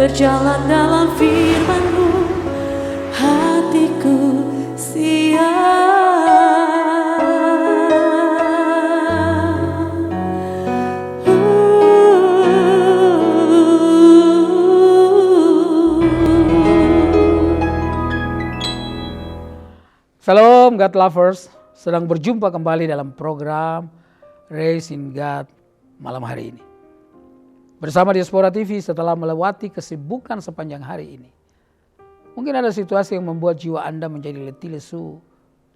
berjalan dalam firman-Mu, hatiku siap. Shalom God Lovers, sedang berjumpa kembali dalam program Raised in God malam hari ini. Bersama Diaspora TV setelah melewati kesibukan sepanjang hari ini. Mungkin ada situasi yang membuat jiwa Anda menjadi letih lesu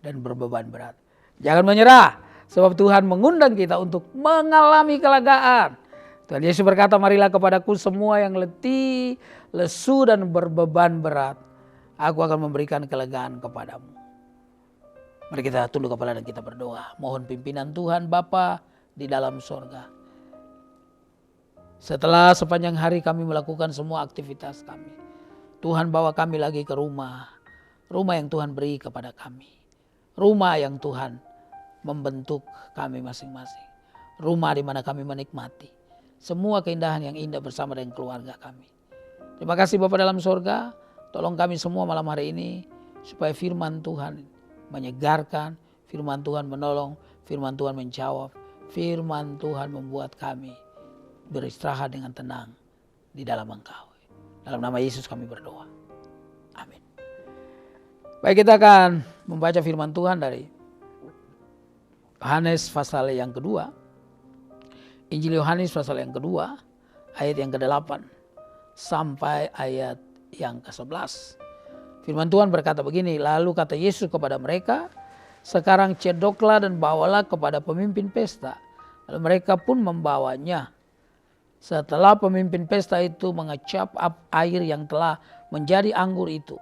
dan berbeban berat. Jangan menyerah, sebab Tuhan mengundang kita untuk mengalami kelegaan. Tuhan Yesus berkata, marilah kepadaku semua yang letih, lesu dan berbeban berat. Aku akan memberikan kelegaan kepadamu. Mari kita tunduk kepala dan kita berdoa. Mohon pimpinan Tuhan Bapa di dalam sorga. Setelah sepanjang hari kami melakukan semua aktivitas kami, Tuhan bawa kami lagi ke rumah. Rumah yang Tuhan beri kepada kami. Rumah yang Tuhan membentuk kami masing-masing. Rumah di mana kami menikmati semua keindahan yang indah bersama dengan keluarga kami. Terima kasih Bapa dalam sorga. Tolong kami semua malam hari ini supaya firman Tuhan menyegarkan, firman Tuhan menolong, firman Tuhan menjawab, firman Tuhan membuat kami beristirahat dengan tenang di dalam Engkau. Dalam nama Yesus kami berdoa. Amin. Baik, kita akan membaca firman Tuhan dari Yohanes pasal yang kedua. Injil Yohanes pasal yang kedua, ayat yang ke-8 sampai ayat yang ke-11. Firman Tuhan berkata begini, lalu kata Yesus kepada mereka, sekarang cedoklah dan bawalah kepada pemimpin pesta. Lalu mereka pun membawanya. Setelah pemimpin pesta itu mengecap air yang telah menjadi anggur itu.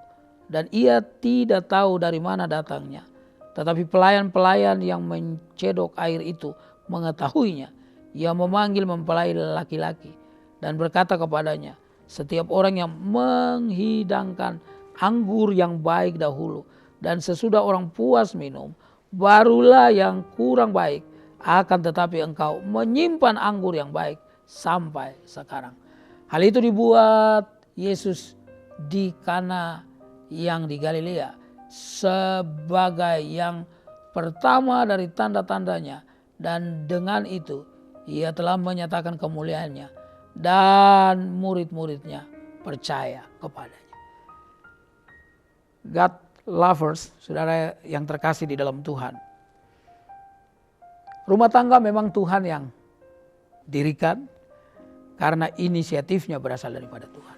Dan ia tidak tahu dari mana datangnya. Tetapi pelayan-pelayan yang mencedok air itu mengetahuinya. Ia memanggil mempelai laki-laki dan berkata kepadanya, setiap orang yang menghidangkan anggur yang baik dahulu, dan sesudah orang puas minum, barulah yang kurang baik. Akan tetapi engkau menyimpan anggur yang baik sampai sekarang. Hal itu dibuat Yesus di Kana yang di Galilea sebagai yang pertama dari tanda-tandanya, dan dengan itu ia telah menyatakan kemuliaannya dan murid-muridnya percaya kepadanya. God lovers, saudara yang terkasih di dalam Tuhan. Rumah tangga memang Tuhan yang dirikan karena inisiatifnya berasal daripada Tuhan.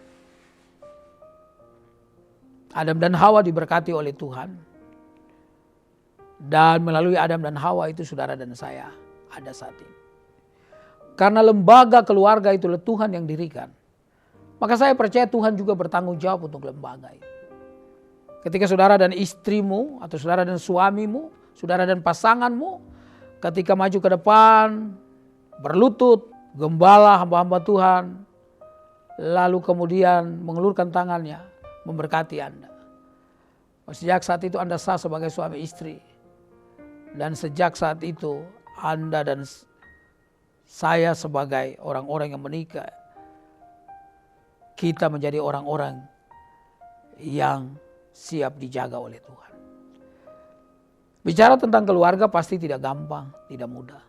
Adam dan Hawa diberkati oleh Tuhan. Dan melalui Adam dan Hawa itu saudara dan saya ada saat ini. Karena lembaga keluarga itulah Tuhan yang dirikan. Maka saya percaya Tuhan juga bertanggung jawab untuk lembaga itu. Ketika saudara dan istrimu atau saudara dan suamimu, saudara dan pasanganmu, ketika maju ke depan, berlutut, gembala hamba-hamba Tuhan, lalu kemudian mengelurkan tangannya, memberkati Anda. Sejak saat itu Anda sah sebagai suami istri. Dan sejak saat itu Anda dan saya sebagai orang-orang yang menikah, kita menjadi orang-orang yang siap dijaga oleh Tuhan. Bicara tentang keluarga pasti tidak gampang, tidak mudah.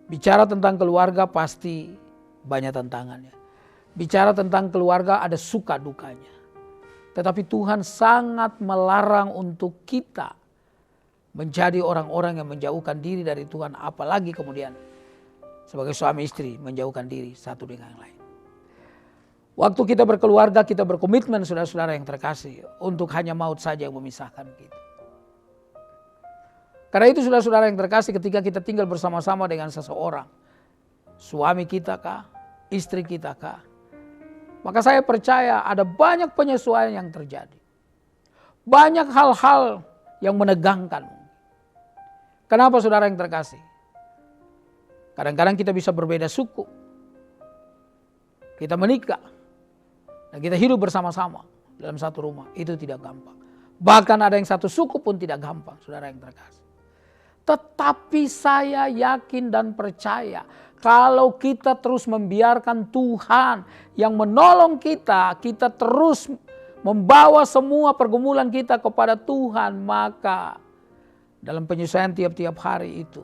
Bicara tentang keluarga pasti banyak tantangannya. Bicara tentang keluarga ada suka dukanya. Tetapi Tuhan sangat melarang untuk kita menjadi orang-orang yang menjauhkan diri dari Tuhan. Apalagi kemudian sebagai suami istri menjauhkan diri satu dengan yang lain. Waktu kita berkeluarga, kita berkomitmen saudara-saudara yang terkasih untuk hanya maut saja yang memisahkan kita. Karena itu saudara-saudara yang terkasih, ketika kita tinggal bersama-sama dengan seseorang, suami kita kah, istri kita kah, maka saya percaya ada banyak penyesuaian yang terjadi. Banyak hal-hal yang menegangkan. Kenapa saudara yang terkasih? Kadang-kadang kita bisa berbeda suku. Kita menikah. Dan kita hidup bersama-sama dalam satu rumah. Itu tidak gampang. Bahkan ada yang satu suku pun tidak gampang, saudara yang terkasih. Tetapi saya yakin dan percaya Kalau kita terus membiarkan Tuhan yang menolong kita, kita terus membawa semua pergumulan kita kepada Tuhan, maka dalam penyesuaian tiap-tiap hari itu,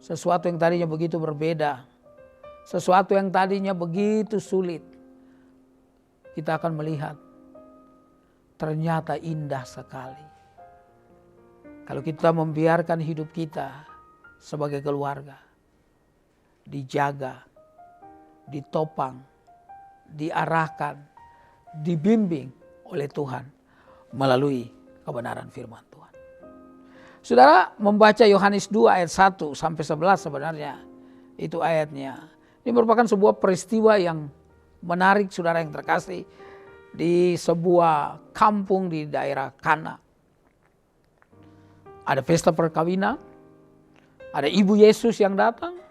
sesuatu yang tadinya begitu berbeda, sesuatu yang tadinya begitu sulit, kita akan melihat ternyata indah sekali. Kalau kita membiarkan hidup kita sebagai keluarga dijaga, ditopang, diarahkan, dibimbing oleh Tuhan melalui kebenaran firman Tuhan. Saudara membaca Yohanes 2 ayat 1 sampai 11 sebenarnya itu ayatnya. Ini merupakan sebuah peristiwa yang menarik saudara yang terkasih di sebuah kampung di daerah Kana. Ada pesta perkawinan, ada ibu Yesus yang datang,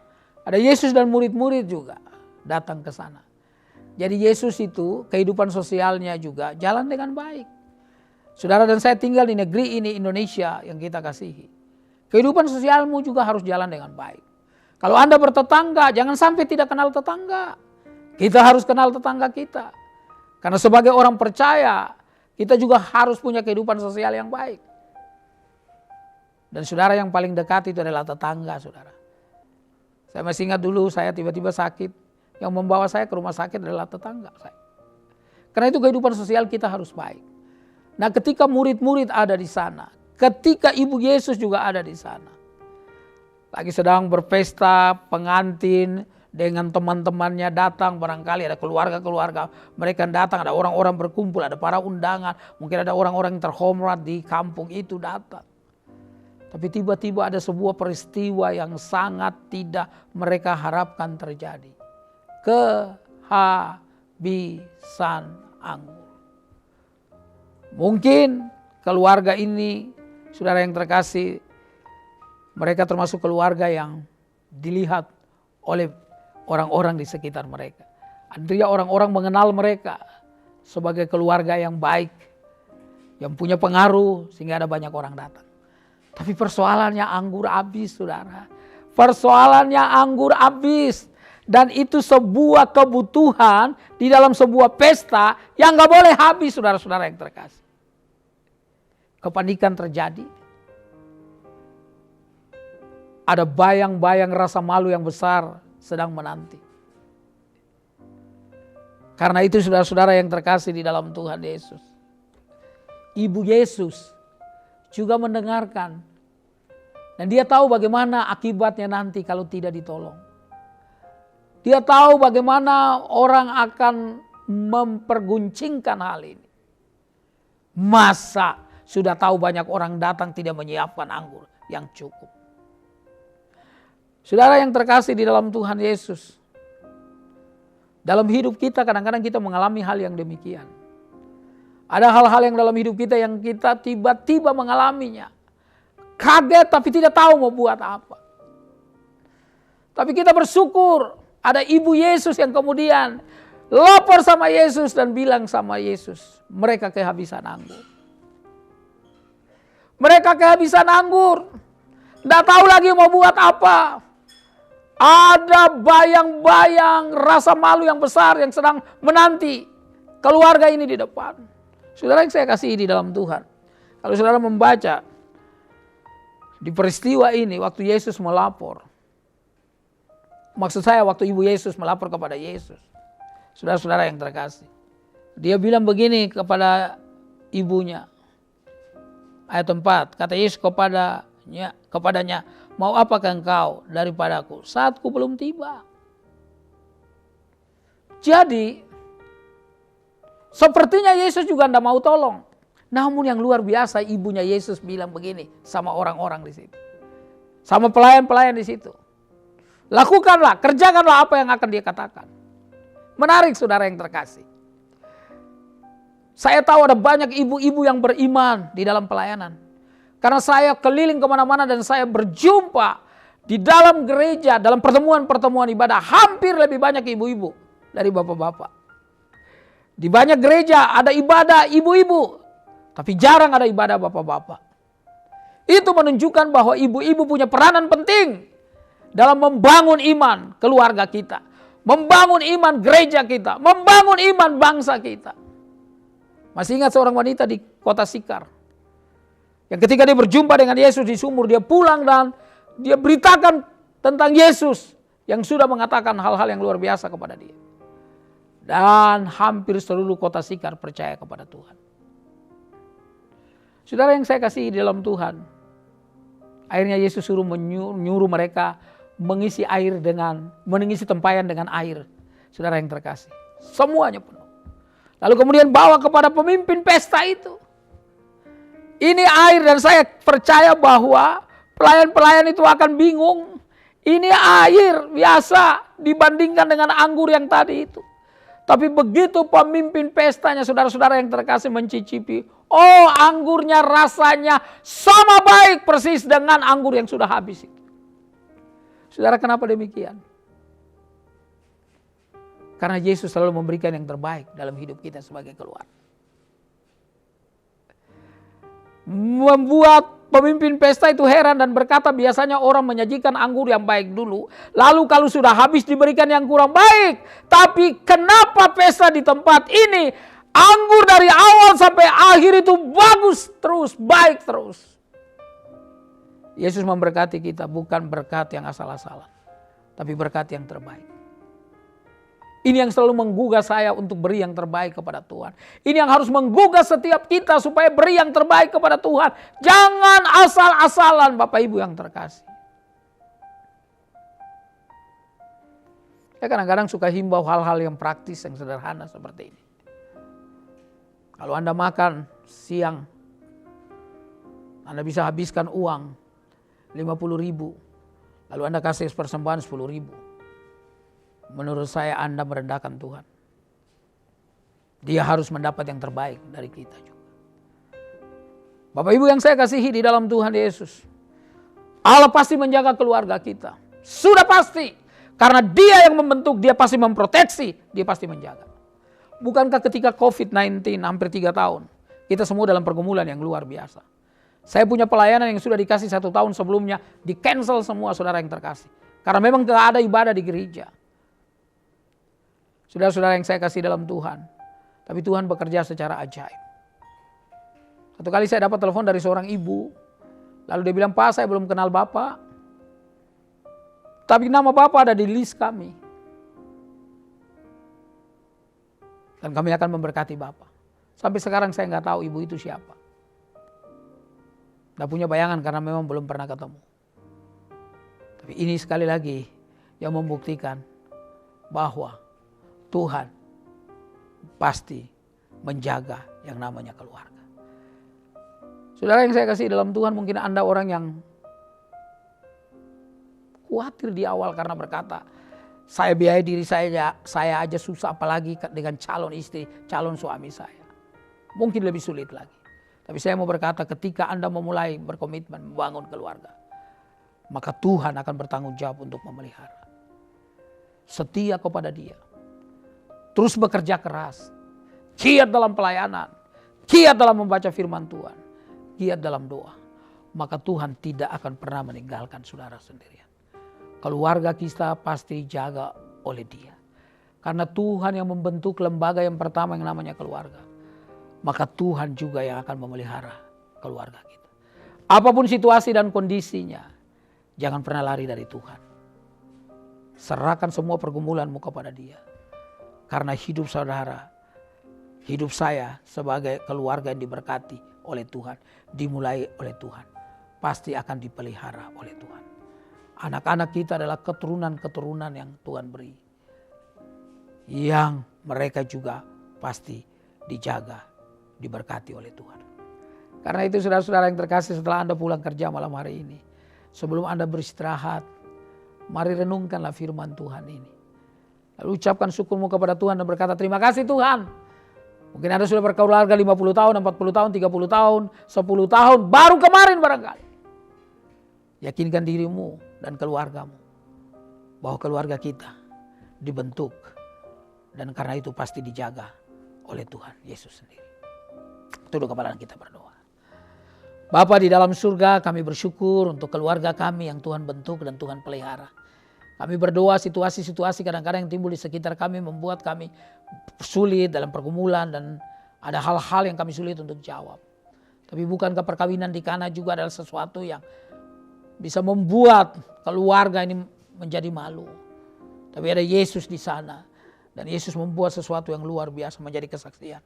ada Yesus dan murid-murid juga datang ke sana. Jadi Yesus itu kehidupan sosialnya juga jalan dengan baik. Saudara dan saya tinggal di negeri ini Indonesia yang kita kasihi. Kehidupan sosialmu juga harus jalan dengan baik. Kalau Anda bertetangga, jangan sampai tidak kenal tetangga. Kita harus kenal tetangga kita. Karena sebagai orang percaya, kita juga harus punya kehidupan sosial yang baik. Dan saudara yang paling dekat itu adalah tetangga saudara. Saya masih ingat dulu saya tiba-tiba sakit. Yang membawa saya ke rumah sakit adalah tetangga saya. Karena itu kehidupan sosial kita harus baik. Nah ketika murid-murid ada di sana. Ketika ibu Yesus juga ada di sana. Lagi sedang berpesta, pengantin dengan teman-temannya datang. Barangkali ada keluarga-keluarga mereka datang. Ada orang-orang berkumpul, ada para undangan. Mungkin ada orang-orang yang terhormat di kampung itu datang. Tapi tiba-tiba ada sebuah peristiwa yang sangat tidak mereka harapkan terjadi. Kehabisan anggur. Mungkin keluarga ini, saudara yang terkasih, mereka termasuk keluarga yang dilihat oleh orang-orang di sekitar mereka. Artinya orang-orang mengenal mereka sebagai keluarga yang baik, yang punya pengaruh sehingga ada banyak orang datang. Tapi persoalannya anggur habis saudara. Persoalannya anggur habis. Dan itu sebuah kebutuhan di dalam sebuah pesta yang gak boleh habis saudara-saudara yang terkasih. Kepanikan terjadi. Ada bayang-bayang rasa malu yang besar sedang menanti. Karena itu saudara-saudara yang terkasih di dalam Tuhan Yesus. Ibu Yesus juga mendengarkan. Dan dia tahu bagaimana akibatnya nanti kalau tidak ditolong. Dia tahu bagaimana orang akan memperguncingkan hal ini. Masa sudah tahu banyak orang datang tidak menyiapkan anggur yang cukup. Saudara yang terkasih di dalam Tuhan Yesus. Dalam hidup kita kadang-kadang kita mengalami hal yang demikian. Ada hal-hal yang dalam hidup kita yang kita tiba-tiba mengalaminya. Kaget tapi tidak tahu mau buat apa. Tapi kita bersyukur ada ibu Yesus yang kemudian lapor sama Yesus dan bilang sama Yesus, mereka kehabisan anggur. Mereka kehabisan anggur. Tidak tahu lagi mau buat apa. Ada bayang-bayang rasa malu yang besar yang sedang menanti keluarga ini di depan. Saudara yang saya kasih di dalam Tuhan. Kalau saudara membaca di peristiwa ini waktu Yesus melapor. Maksud saya waktu ibu Yesus melapor kepada Yesus. Saudara-saudara yang terkasih. Dia bilang begini kepada ibunya. Ayat 4. Kata Yesus kepadanya, mau apakah engkau daripadaku? Saatku belum tiba. Jadi sepertinya Yesus juga tidak mau tolong. Namun yang luar biasa ibunya Yesus bilang begini sama orang-orang di situ. Sama pelayan-pelayan di situ. Lakukanlah, kerjakanlah apa yang akan dia katakan. Menarik saudara yang terkasih. Saya tahu ada banyak ibu-ibu yang beriman di dalam pelayanan. Karena saya keliling kemana-mana dan saya berjumpa di dalam gereja, dalam pertemuan-pertemuan ibadah. Hampir lebih banyak ibu-ibu dari bapak-bapak. Di banyak gereja ada ibadah ibu-ibu, tapi jarang ada ibadah bapak-bapak. Itu menunjukkan bahwa ibu-ibu punya peranan penting dalam membangun iman keluarga kita, membangun iman gereja kita, membangun iman bangsa kita. Masih ingat seorang wanita di kota Sikar, yang ketika dia berjumpa dengan Yesus di sumur, dia pulang dan dia beritakan tentang Yesus yang sudah mengatakan hal-hal yang luar biasa kepada dia. Dan hampir seluruh kota Sikar percaya kepada Tuhan. Saudara yang saya kasih di dalam Tuhan, akhirnya Yesus suruh menyuruh mereka mengisi tempayan dengan air. Saudara yang terkasih, semuanya penuh. Lalu kemudian bawa kepada pemimpin pesta itu. Ini air, dan saya percaya bahwa pelayan-pelayan itu akan bingung. Ini air biasa dibandingkan dengan anggur yang tadi itu. Tapi begitu pemimpin pestanya, saudara-saudara yang terkasih, mencicipi, oh anggurnya rasanya sama baik persis dengan anggur yang sudah habis itu. Saudara, kenapa demikian? Karena Yesus selalu memberikan yang terbaik dalam hidup kita sebagai keluarga. Membuat pemimpin pesta itu heran dan berkata, biasanya orang menyajikan anggur yang baik dulu, lalu kalau sudah habis diberikan yang kurang baik. Tapi kenapa pesta di tempat ini anggur dari awal sampai akhir itu bagus terus, baik terus? Yesus memberkati kita bukan berkat yang asal-asalan, tapi berkat yang terbaik. Ini yang selalu menggugah saya untuk beri yang terbaik kepada Tuhan. Ini yang harus menggugah setiap kita supaya beri yang terbaik kepada Tuhan. Jangan asal-asalan, Bapak Ibu yang terkasih. Saya kadang-kadang suka himbau hal-hal yang praktis, yang sederhana seperti ini. Kalau Anda makan siang, Anda bisa habiskan uang 50.000, lalu Anda kasih persembahan 10.000. Menurut saya Anda merendahkan Tuhan. Dia harus mendapat yang terbaik dari kita juga. Bapak Ibu yang saya kasihi di dalam Tuhan Yesus, Allah pasti menjaga keluarga kita. Sudah pasti. Karena Dia yang membentuk, Dia pasti memproteksi, Dia pasti menjaga. Bukankah ketika COVID-19 hampir 3 tahun, kita semua dalam pergumulan yang luar biasa. Saya punya pelayanan yang sudah dikasih 1 tahun sebelumnya, di cancel semua, saudara yang terkasih. Karena memang tidak ada ibadah di gereja. Saudara-saudara yang saya kasih dalam Tuhan. Tapi Tuhan bekerja secara ajaib. Satu kali saya dapat telepon dari seorang ibu. Lalu dia bilang, Pak, saya belum kenal Bapak. Tapi nama Bapak ada di list kami. Dan kami akan memberkati Bapak. Sampai sekarang saya nggak tahu ibu itu siapa. Nggak punya bayangan karena memang belum pernah ketemu. Tapi ini sekali lagi yang membuktikan bahwa Tuhan pasti menjaga yang namanya keluarga. Saudara yang saya kasih dalam Tuhan, mungkin Anda orang yang khawatir di awal karena berkata, saya biaya diri saya aja susah, apalagi dengan calon istri, calon suami saya. Mungkin lebih sulit lagi. Tapi saya mau berkata, ketika Anda memulai berkomitmen membangun keluarga, maka Tuhan akan bertanggung jawab untuk memelihara. Setia kepada Dia. Terus bekerja keras, giat dalam pelayanan, giat dalam membaca firman Tuhan, giat dalam doa. Maka Tuhan tidak akan pernah meninggalkan saudara sendirian. Keluarga kita pasti dijaga oleh Dia. Karena Tuhan yang membentuk lembaga yang pertama yang namanya keluarga. Maka Tuhan juga yang akan memelihara keluarga kita. Apapun situasi dan kondisinya, jangan pernah lari dari Tuhan. Serahkan semua pergumulanmu kepada Dia. Karena hidup saudara, hidup saya sebagai keluarga yang diberkati oleh Tuhan, dimulai oleh Tuhan, pasti akan dipelihara oleh Tuhan. Anak-anak kita adalah keturunan-keturunan yang Tuhan beri. Yang mereka juga pasti dijaga, diberkati oleh Tuhan. Karena itu saudara-saudara yang terkasih, setelah Anda pulang kerja malam hari ini, sebelum Anda beristirahat, mari renungkanlah firman Tuhan ini. Lalu ucapkan syukurmu kepada Tuhan dan berkata, terima kasih Tuhan. Mungkin Anda sudah berkeluarga 50 tahun, 40 tahun, 30 tahun, 10 tahun, baru kemarin barangkali. Yakinkan dirimu dan keluargamu bahwa keluarga kita dibentuk dan karena itu pasti dijaga oleh Tuhan Yesus sendiri. Tunduk kepala kita berdoa. Bapa di dalam surga, kami bersyukur untuk keluarga kami yang Tuhan bentuk dan Tuhan pelihara. Kami berdoa situasi-situasi kadang-kadang yang timbul di sekitar kami membuat kami sulit dalam pergumulan dan ada hal-hal yang kami sulit untuk jawab. Tapi bukankah perkawinan di Kana juga adalah sesuatu yang bisa membuat keluarga ini menjadi malu. Tapi ada Yesus di sana dan Yesus membuat sesuatu yang luar biasa menjadi kesaksian.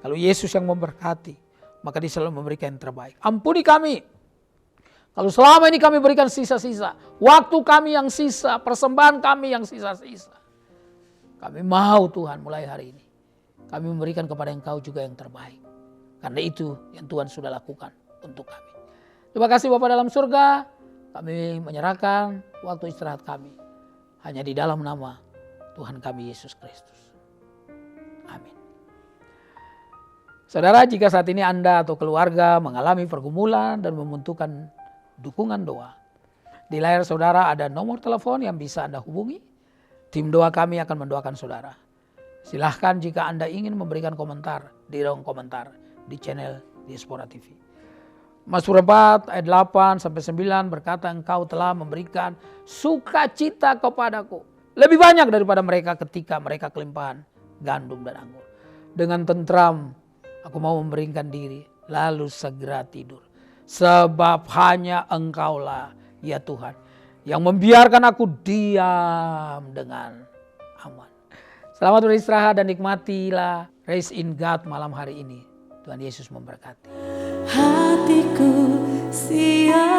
Kalau Yesus yang memberkati, maka Dia selalu memberikan yang terbaik. Ampuni kami kalau selama ini kami berikan sisa-sisa, waktu kami yang sisa, persembahan kami yang sisa-sisa. Kami mau Tuhan mulai hari ini, kami memberikan kepada Engkau juga yang terbaik. Karena itu yang Tuhan sudah lakukan untuk kami. Terima kasih Bapa dalam surga, kami menyerahkan waktu istirahat kami hanya di dalam nama Tuhan kami Yesus Kristus. Amin. Saudara, jika saat ini Anda atau keluarga mengalami pergumulan dan membutuhkan dukungan doa, di layar saudara ada nomor telepon yang bisa Anda hubungi. Tim doa kami akan mendoakan saudara. Silahkan jika Anda ingin memberikan komentar di ruang komentar di channel Diaspora TV. Mazmur 4 ayat 8-9 berkata, Engkau telah memberikan sukacita kepadaku lebih banyak daripada mereka ketika mereka kelimpahan gandum dan anggur. Dengan tentram aku mau memberikan diri lalu segera tidur. Sebab hanya Engkaulah ya Tuhan yang membiarkan aku diam dengan aman. Selamat beristirahat dan nikmatilah Rest in God malam hari ini. Tuhan Yesus memberkati. Hatiku siap